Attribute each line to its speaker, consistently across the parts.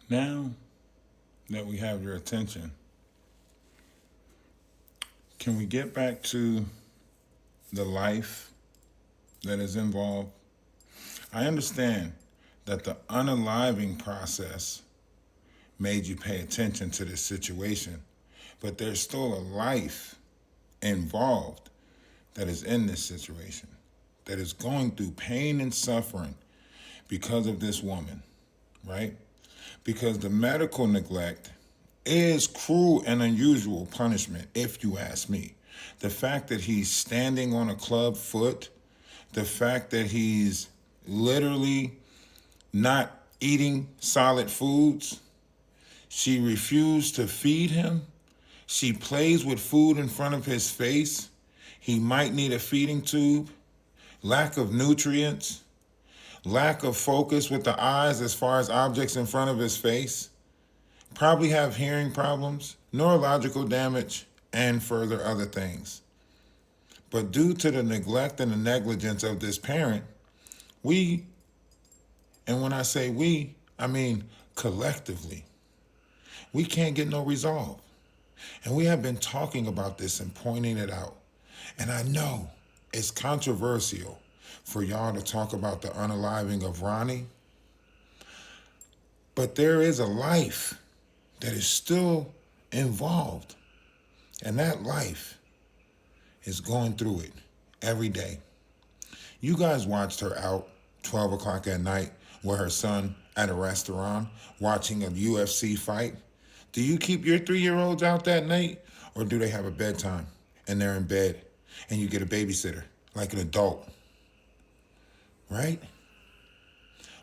Speaker 1: Now that we have your attention, can we get back to the life that is involved? I understand that the unaliving process made you pay attention to this situation, but there's still a life involved that is in this situation, that is going through pain and suffering because of this woman, right? Because the medical neglect is cruel and unusual punishment, if you ask me. The fact that he's standing on a club foot, the fact that he's literally not eating solid foods, she refused to feed him, she plays with food in front of his face, he might need a feeding tube, lack of nutrients, lack of focus with the eyes as far as objects in front of his face, probably have hearing problems, neurological damage, and further other things. But due to the neglect and the negligence of this parent, we, and when I say we, I mean collectively, we can't get no resolve. And we have been talking about this and pointing it out. And I know it's controversial for y'all to talk about the unaliving of Ronnie, but there is a life that is still involved. And that life is going through it every day. You guys watched her out 12 o'clock at night with her son at a restaurant watching a UFC fight. Do you keep your 3-year-olds out that night, or do they have a bedtime and they're in bed and you get a babysitter like an adult? Right?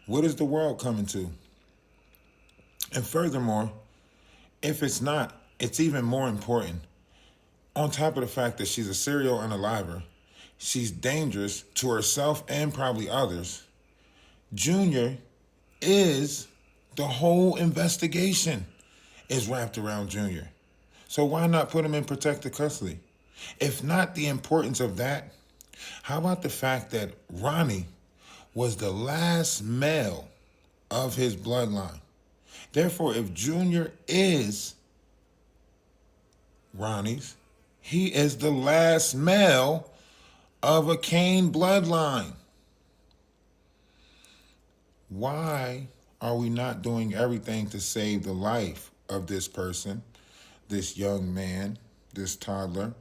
Speaker 1: What is the world coming to? And furthermore, if it's not, it's even more important. On top of the fact that she's a serial unaliver, she's dangerous to herself and probably others. Junior is the whole investigation is wrapped around Junior. So why not put him in protective custody? If not the importance of that, how about the fact that Ronnie was the last male of his bloodline? Therefore, if Junior is Ronnie's, he is the last male of a Cain bloodline. Why are we not doing everything to save the life of this person, this young man, this toddler,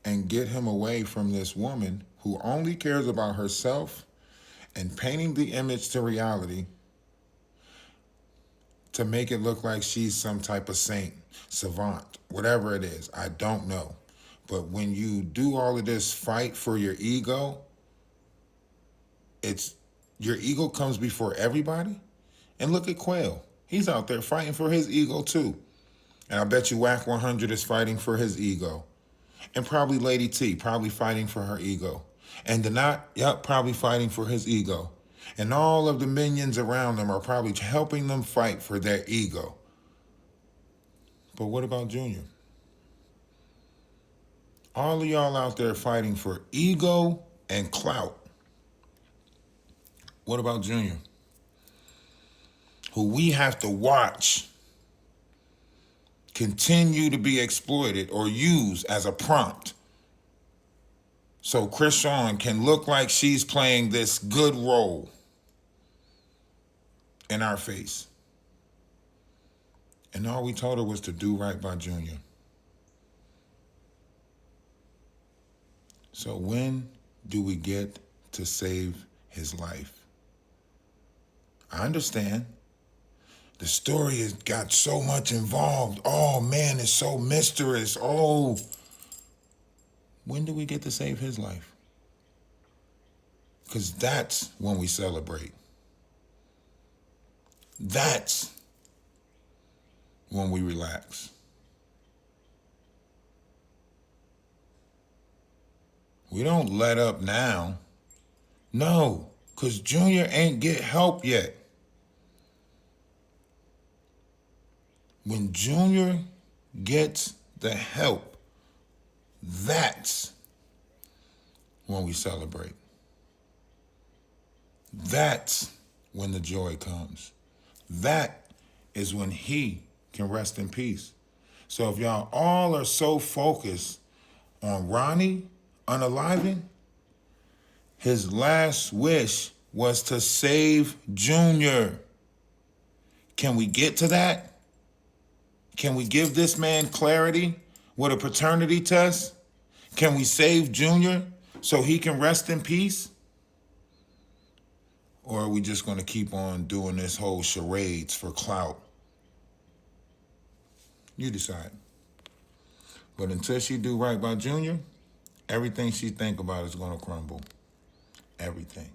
Speaker 1: and get him away from this woman who only cares about herself and painting the image to reality to make it look like she's some type of saint, savant, whatever it is? I don't know. But when you do all of this fight for your ego, it's your ego comes before everybody. And look at Quail. He's out there fighting for his ego too. And I bet you Whack 100 is fighting for his ego. And probably Lady T, probably fighting for her ego. And Donat, yep, probably fighting for his ego. And all of the minions around them are probably helping them fight for their ego. But what about Junior? All of y'all out there fighting for ego and clout. What about Junior? Who we have to watch continue to be exploited or used as a prompt. So Chrisean can look like she's playing this good role in our face. And all we told her was to do right by Junior. So when do we get to save his life? I understand. The story has got so much involved. Oh man, it's so mysterious. Oh, when do we get to save his life? Because that's when we celebrate. That's when we relax. We don't let up now. No, because Junior ain't get help yet. When Junior gets the help, that's when we celebrate. That's when the joy comes. That is when he can rest in peace. So if y'all all are so focused on Ronnie unaliving, his last wish was to save Junior. Can we get to that? Can we give this man clarity with a paternity test? Can we save Junior so he can rest in peace? Or are we just going to keep on doing this whole charades for clout? You decide. But until she do right by Junior, everything she think about is going to crumble. Everything.